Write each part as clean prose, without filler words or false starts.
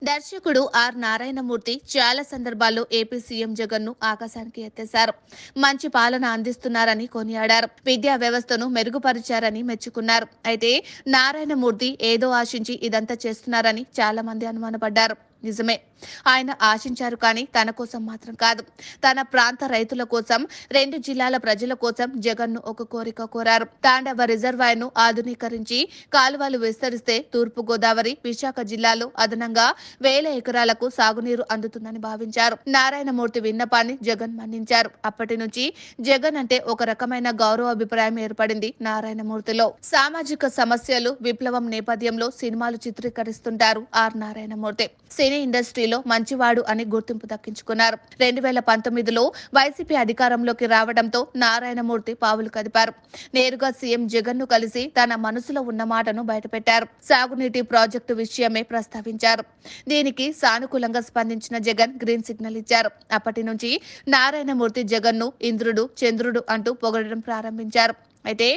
దర్శకుడు ఆర్ నారాయణమూర్తి చాలా సందర్భాల్లో ఏపీ సీఎం జగన్ ను ఆకాశానికి ఎత్తేశారు. మంచి పాలన అందిస్తున్నారని కొనియాడారు. విద్యా వ్యవస్థను మెరుగుపరిచారని మెచ్చుకున్నారు. అయితే నారాయణమూర్తి ఏదో ఆశించి ఇదంతా చేస్తున్నారని చాలా మంది అనుమానపడ్డారు. నిజమే, ఆయన ఆశించారు, కానీ తన కోసం మాత్రం కాదు. తన ప్రాంత రైతుల కోసం, 2 జిల్లాల ప్రజల కోసం జగన్ ను ఒక కోరిక కోరారు. తాండవ రిజర్వాయర్ ను ఆధునీకరించి కాలువలు విస్తరిస్తే తూర్పు గోదావరి, విశాఖ జిల్లాలో అదనంగా 1000 ఎకరాలకు సాగునీరు అందుతుందని భావించారు. నారాయణమూర్తి విన్నపాన్ని జగన్ మన్నించారు. అప్పటి నుంచి జగన్ అంటే ఒక రకమైన గౌరవాభిప్రాయం ఏర్పడింది నారాయణమూర్తిలో. సామాజిక సమస్యలు, విప్లవం నేపథ్యంలో సినిమాలు చిత్రీకరిస్తుంటారు ఆర్ నారాయణమూర్తి. సినీ ఇండస్ట్రీలో మంచివాడు అని గుర్తింపు దక్కించుకున్నారు. 2019లో వైసీపీ అధికారంలోకి రావడంతో నారాయణమూర్తి పావులు కదిపారు. నేరుగా సీఎం జగన్ ను కలిసి తన మనసులో ఉన్న మాటను బయటపెట్టారు. సాగునీటి ప్రాజెక్టు విషయమే ప్రస్తావించారు. దీనికి సానుకూలంగా స్పందించిన జగన్ గ్రీన్ సిగ్నల్ ఇచ్చారు. అప్పటి నుంచి నారాయణమూర్తి జగన్ ను ఇంద్రుడు, చంద్రుడు అంటూ పొగడడం ప్రారంభించారు. అయితే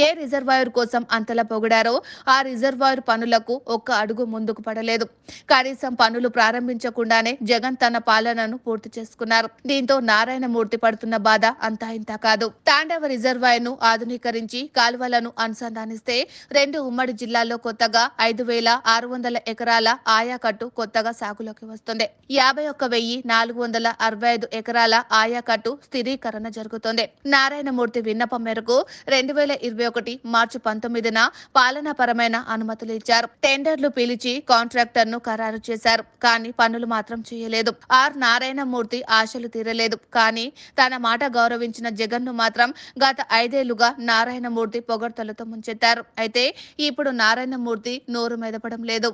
ఏ రిజర్వాయర్ కోసం అంతలా పొగిడారో ఆ రిజర్వాయర్ పనులకు ఒక్క అడుగు ముందుకు పడలేదు. కనీసం పనులు ప్రారంభించకుండానే జగన్ తన పాలనను పూర్తి చేసుకున్నారు. దీంతో నారాయణమూర్తి పడుతున్న బాధ అంతా ఇంతా కాదు. తాండవ రిజర్వాయర్ ను ఆధునీకరించి కాలువలను అనుసంధానిస్తే 2 ఉమ్మడి జిల్లాల్లో కొత్తగా 5600 ఎకరాల ఆయాకట్టు కొత్తగా సాగులోకి వస్తుంది. 51,465 ఎకరాల ఆయాకట్టు స్థిరీకరణ జరుగుతోంది. నారాయణమూర్తి విన్నపం మేరకు 2021 మార్చి 19న పాలనాపరమైన అనుమతులు ఇచ్చారు. టెండర్లు పిలిచి కాంట్రాక్టర్ ను ఖరారు చేశారు. కానీ పనులు మాత్రం చేయలేదు. ఆర్ నారాయణమూర్తి ఆశలు తీరలేదు. కానీ తన మాట గౌరవించిన జగన్ ను మాత్రం గత 5 ఏళ్లుగా నారాయణమూర్తి పొగడ్తలతో ముంచెత్తారు. అయితే ఇప్పుడు నారాయణమూర్తి నోరు మెదపడం లేదు.